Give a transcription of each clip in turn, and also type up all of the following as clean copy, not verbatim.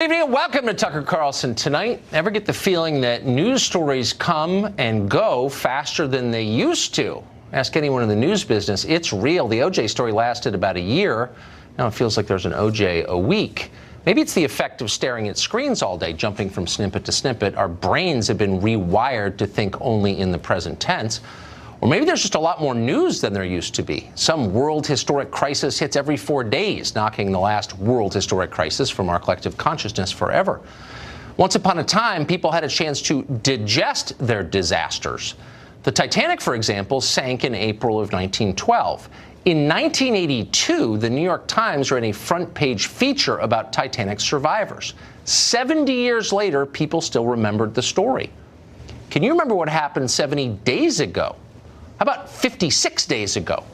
Good evening and welcome to Tucker Carlson Tonight. Ever get the feeling that news stories come and go faster than they used to? Ask anyone in the news business. It's real. The OJ story lasted about a year. Now it feels like there's an OJ a week. Maybe it's the effect of staring at screens all day, jumping from snippet to snippet. Our brains have been rewired to think only in the present tense. Or maybe there's just a lot more news than there used to be. Some world historic crisis hits every 4 days, knocking the last world historic crisis from our collective consciousness forever. Once upon a time, people had a chance to digest their disasters. The Titanic, for example, sank in April of 1912. In 1982, the New York Times ran a front-page feature about Titanic survivors. 70 years later, people still remembered the story. Can you remember what happened 70 days ago? How about 56 days ago?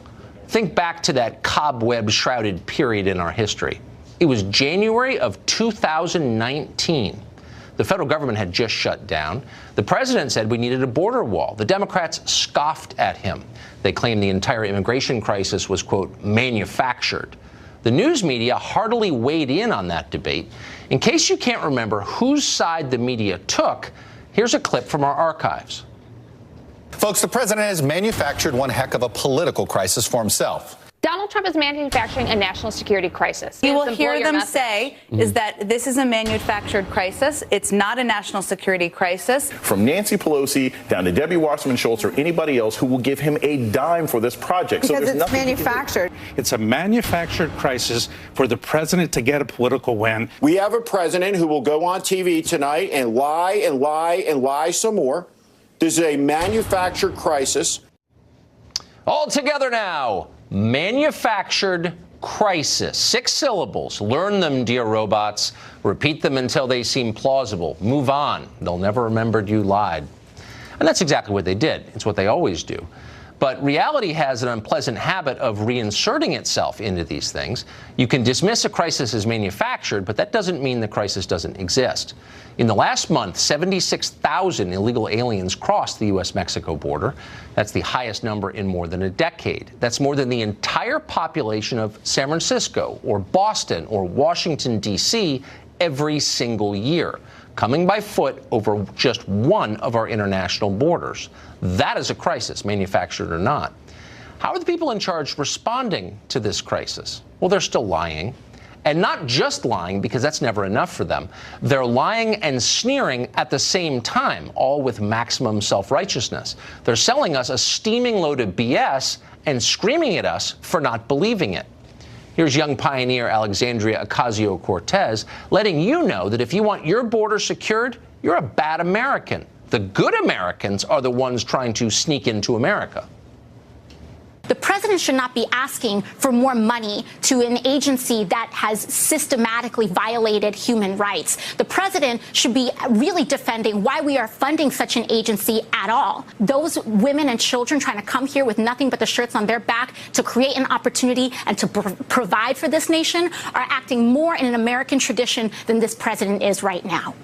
Think back to that cobweb-shrouded period in our history. It was January of 2019. The federal government had just shut down. The president said we needed a border wall. The Democrats scoffed at him. They claimed the entire immigration crisis was, quote, manufactured. The news media heartily weighed in on that debate. In case you can't remember whose side the media took, here's a clip from our archives. Folks, the president has manufactured one heck of a political crisis for himself. Donald Trump is manufacturing a national security crisis. You will hear them say is that this is a manufactured crisis. It's not a national security crisis. From Nancy Pelosi down to Debbie Wasserman Schultz or anybody else who will give him a dime for this project. Because so there's it's manufactured. It's a manufactured crisis for the president to get a political win. We have a president who will go on TV tonight and lie and lie and lie some more. This is a manufactured crisis. All together now. Manufactured crisis. 6 syllables. Learn them, dear robots. Repeat them until they seem plausible. Move on. They'll never remember you lied. And that's exactly what they did. It's what they always do. But reality has an unpleasant habit of reinserting itself into these things. You can dismiss a crisis as manufactured, but that doesn't mean the crisis doesn't exist. In the last month, 76,000 illegal aliens crossed the U.S.-Mexico border. That's the highest number in more than a decade. That's more than the entire population of San Francisco or Boston or Washington, D.C. every single year, coming by foot over just one of our international borders. That is a crisis, manufactured or not. How are the people in charge responding to this crisis? Well, they're still lying. And not just lying, because that's never enough for them. They're lying and sneering at the same time, all with maximum self-righteousness. They're selling us a steaming load of BS and screaming at us for not believing it. Here's young pioneer Alexandria Ocasio-Cortez letting you know that if you want your border secured, you're a bad American. The good Americans are the ones trying to sneak into America. The president should not be asking for more money to an agency that has systematically violated human rights. The president should be really defending why we are funding such an agency at all. Those women and children trying to come here with nothing but the shirts on their back to create an opportunity and to provide for this nation are acting more in an American tradition than this president is right now.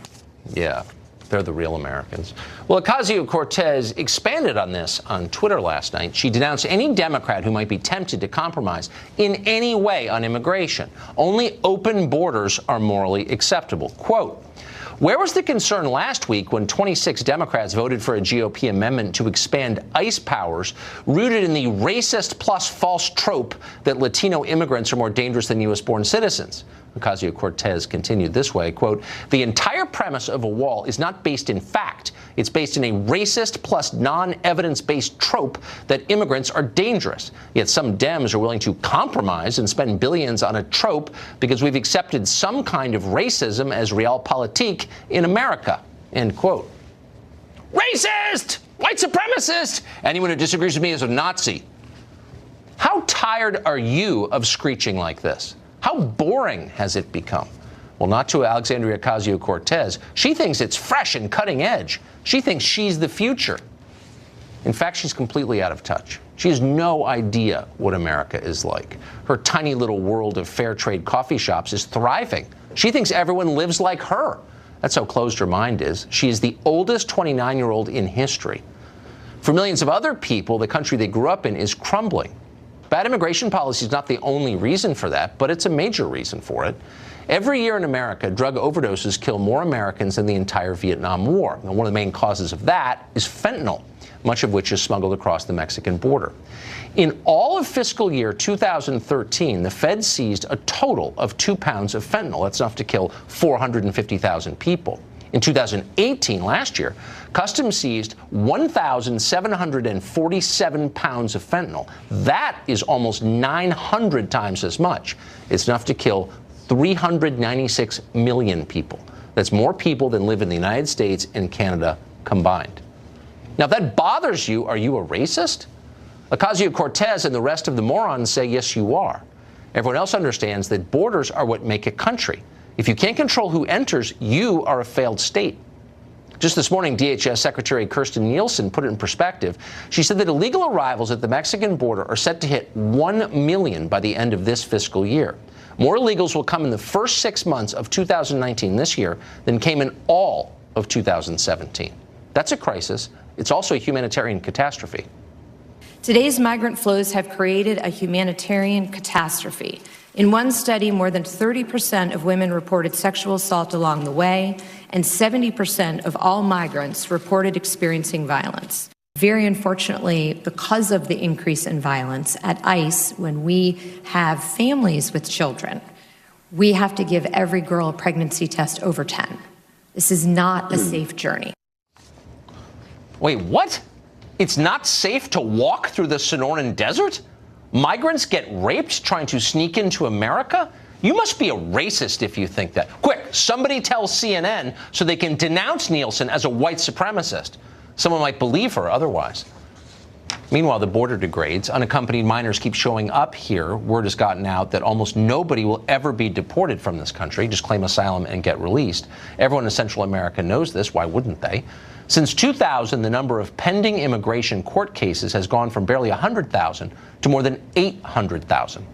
Yeah. They're the real Americans. Well, Ocasio-Cortez expanded on this on Twitter last night. She denounced any Democrat who might be tempted to compromise in any way on immigration. Only open borders are morally acceptable. Quote, where was the concern last week when 26 Democrats voted for a GOP amendment to expand ICE powers rooted in the racist plus false trope that Latino immigrants are more dangerous than U.S.-born citizens? Ocasio-Cortez continued this way, quote, the entire premise of a wall is not based in fact. It's based in a racist plus non-evidence-based trope that immigrants are dangerous. Yet some Dems are willing to compromise and spend billions on a trope because we've accepted some kind of racism as realpolitik in America, end quote. Racist! White supremacist! Anyone who disagrees with me is a Nazi. How tired are you of screeching like this? How boring has it become? Well, not to Alexandria Ocasio-Cortez. She thinks it's fresh and cutting edge. She thinks she's the future. In fact, she's completely out of touch. She has no idea what America is like. Her tiny little world of fair trade coffee shops is thriving. She thinks everyone lives like her. That's how closed her mind is. She is the oldest 29-year-old in history. For millions of other people, the country they grew up in is crumbling. Bad immigration policy is not the only reason for that, but it's a major reason for it. Every year in America, drug overdoses kill more Americans than the entire Vietnam War. And one of the main causes of that is fentanyl, much of which is smuggled across the Mexican border. In all of fiscal year 2013, the Fed seized a total of 2 pounds of fentanyl. That's enough to kill 450,000 people. In 2018, last year, Customs seized 1,747 pounds of fentanyl. That is almost 900 times as much. It's enough to kill 396 million people. That's more people than live in the United States and Canada combined. Now, if that bothers you, are you a racist? Ocasio-Cortez and the rest of the morons say, yes, you are. Everyone else understands that borders are what make a country. If you can't control who enters, you are a failed state. Just this morning, DHS Secretary Kirstjen Nielsen put it in perspective. She said that illegal arrivals at the Mexican border are set to hit 1 million by the end of this fiscal year. More illegals will come in the first 6 months of 2019 this year than came in all of 2017. That's a crisis. It's also a humanitarian catastrophe. Today's migrant flows have created a humanitarian catastrophe. In one study, more than 30% of women reported sexual assault along the way, and 70% of all migrants reported experiencing violence. Very unfortunately, because of the increase in violence at ICE, when we have families with children, we have to give every girl a pregnancy test over 10. This is not a safe journey. Wait, what? It's not safe to walk through the Sonoran Desert? Migrants get raped trying to sneak into America? You must be a racist if you think that. Quick, somebody tell CNN so they can denounce Nielsen as a white supremacist. Someone might believe her otherwise. Meanwhile, the border degrades. Unaccompanied minors keep showing up here. Word has gotten out that almost nobody will ever be deported from this country. Just claim asylum and get released. Everyone in Central America knows this. Why wouldn't they? Since 2000, the number of pending immigration court cases has gone from barely 100,000 to more than 800,000.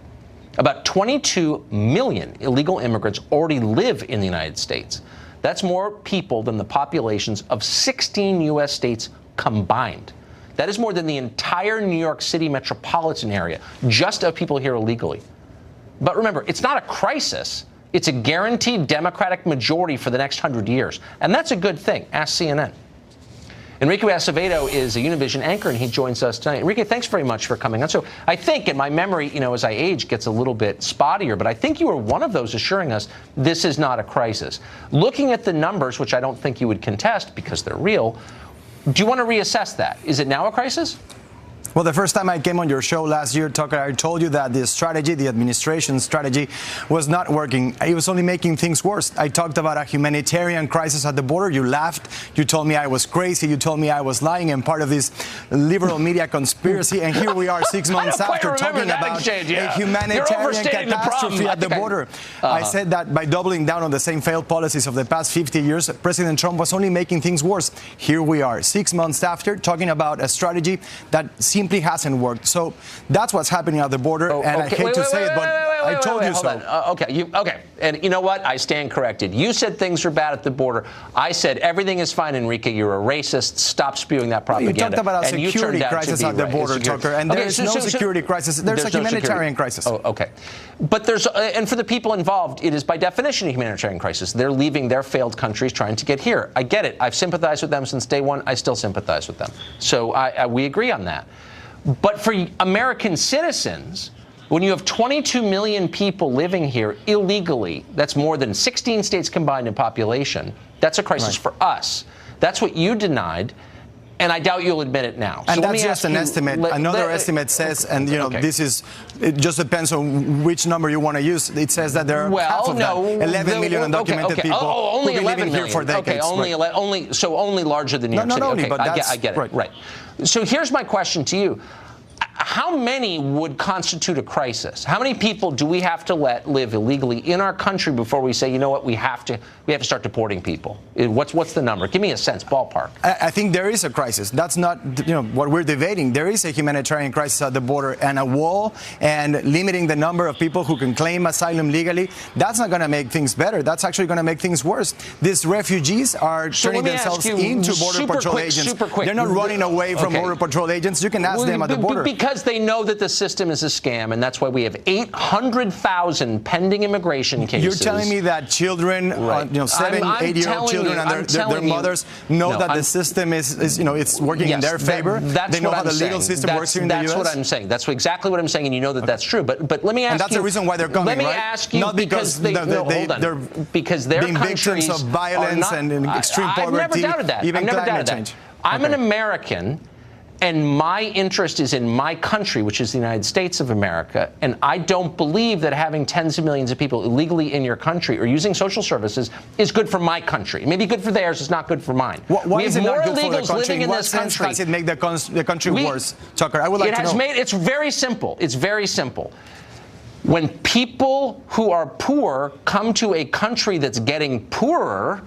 About 22 million illegal immigrants already live in the United States. That's more people than the populations of 16 U.S. states combined. That is more than the entire New York City metropolitan area, just of people here illegally. But remember, it's not a crisis. It's a guaranteed Democratic majority for the next 100 years. And that's a good thing. Ask CNN. Enrique Acevedo is a Univision anchor, and he joins us tonight. Enrique, thanks very much for coming on. So I think, in my memory, as I age, gets a little bit spottier, but I think you were one of those assuring us this is not a crisis. Looking at the numbers, which I don't think you would contest because they're real, do you want to reassess that? Is it now a crisis? Well, the first time I came on your show last year, Tucker, I told you that the strategy, the administration strategy, was not working. It was only making things worse. I talked about a humanitarian crisis at the border. You laughed. You told me I was crazy. You told me I was lying and part of this liberal media conspiracy. And here we are 6 months after talking about a humanitarian catastrophe at the border. I said that by doubling down on the same failed policies of the past 50 years, President Trump was only making things worse. Here we are 6 months after talking about a strategy that simply hasn't worked. So that's what's happening at the border, and I hate to say it, but I told you so. Okay. And you know what? I stand corrected. You said things are bad at the border. I said everything is fine, Enrique. You're a racist. Stop spewing that propaganda. You talked about a security crisis at the border, Tucker, and there is no security crisis. There's a humanitarian crisis. Oh, okay. But there's, and for the people involved, it is by definition a humanitarian crisis. They're leaving their failed countries trying to get here. I get it. I've sympathized with them since day one. I still sympathize with them. So we agree on that. But for American citizens, when you have 22 million people living here illegally, that's more than 16 states combined in population, that's a crisis for us. That's what you denied, and I doubt you'll admit it now. And so that's just an estimate. Another estimate says, and this is, it just depends on which number you want to use. It says that there are half of that, 11 million undocumented people only who've been living here for decades. Only larger than New York City. Not only, but I get it. Right. So here's my question to you. How many would constitute a crisis? How many people do we have to let live illegally in our country before we say, you know what, we have to start deporting people? What's the number? Give me a sense, ballpark. I think there is a crisis. That's not what we're debating. There is a humanitarian crisis at the border, and a wall and limiting the number of people who can claim asylum legally, that's not going to make things better. That's actually going to make things worse. These refugees are turning themselves into Border Patrol agents. They're not running away from Border Patrol agents. You can ask them at the border. Because because they know that the system is a scam, and that's why we have 800,000 pending immigration cases. You're telling me that children, Right. 7, 8-year-old children and their mothers know that the system is it's working in their favor? They know how the legal system works here in the U.S.? That's what I'm saying. That's exactly what I'm saying, and you know that that's true. But let me ask you. And that's the reason why they're coming, Let me right? ask you, Not because they're because their being countries victims of violence and extreme poverty. I've never doubted that. Even I've never climate doubted change. that. I'm an American, and my interest is in my country, which is the United States of America. And I don't believe that having tens of millions of people illegally in your country or using social services is good for my country. It may be good for theirs, it's not good for mine. Why is it not good for the illegals country? living in what this sense country. does it make the country worse? Tucker, I would like to know. It's very simple. It's very simple. When people who are poor come to a country that's getting poorer,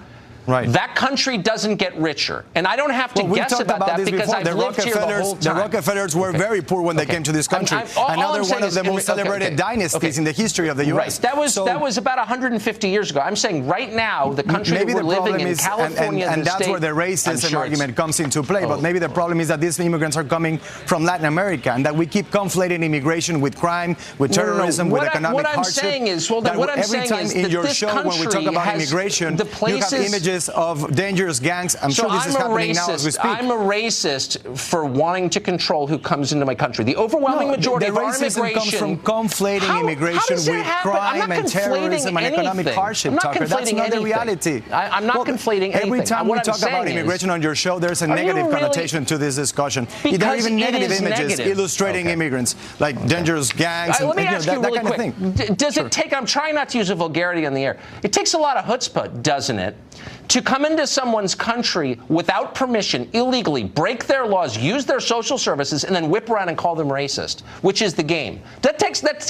that country doesn't get richer. And I don't have to guess about that because I've lived here the whole time. The Rockefellers were very poor when they came to this country. Another one of the most celebrated dynasties in the history of the U.S. Right. That was about 150 years ago. I'm saying right now, the country that we're living in, California, and that's where the racism argument comes into play. But maybe the problem is that these immigrants are coming from Latin America and that we keep conflating immigration with crime, with terrorism, with economic hardship. What I'm saying is, every time in your show when we talk about immigration, you have images of dangerous gangs. I'm sure this is happening now as we speak. I'm a racist for wanting to control who comes into my country. The overwhelming majority of our immigration comes from conflating immigration with crime and terrorism and economic hardship, Tucker. That's not the reality. I'm not conflating anything. Every time we talk about immigration on your show, there's a negative connotation to this discussion. There are even negative images illustrating immigrants, like dangerous gangs and let me ask you that really kind of thing. Does it take, I'm trying not to use a vulgarity on the air, it takes a lot of chutzpah, doesn't it, to come into someone's country without permission, illegally, break their laws, use their social services, and then whip around and call them racist, which is the game. That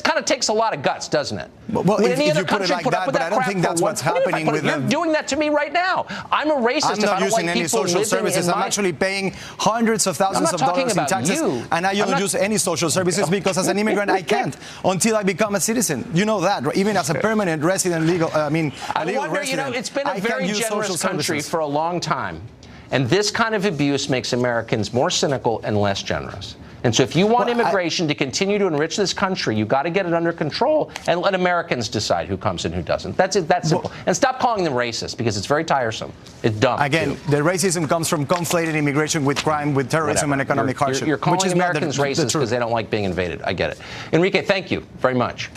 kind of takes a lot of guts, doesn't it? Well, if you put it like that, but I don't think that's what's happening with them. You're doing that to me right now. I'm a racist. I'm not using any social services. I'm actually paying hundreds of thousands of dollars in taxes, and I don't use any social services because as an immigrant I can't until I become a citizen. You know that, right? Even as a permanent resident, a legal resident. It's been a very generous country for a long time, and this kind of abuse makes Americans more cynical and less generous. And so if you want immigration to continue to enrich this country, you've got to get it under control and let Americans decide who comes and who doesn't. That's it. That's simple. And stop calling them racist because it's very tiresome. It's dumb. Again, the racism comes from conflating immigration with crime, with terrorism and economic hardship. You're calling Americans racist because they don't like being invaded. I get it. Enrique, thank you very much.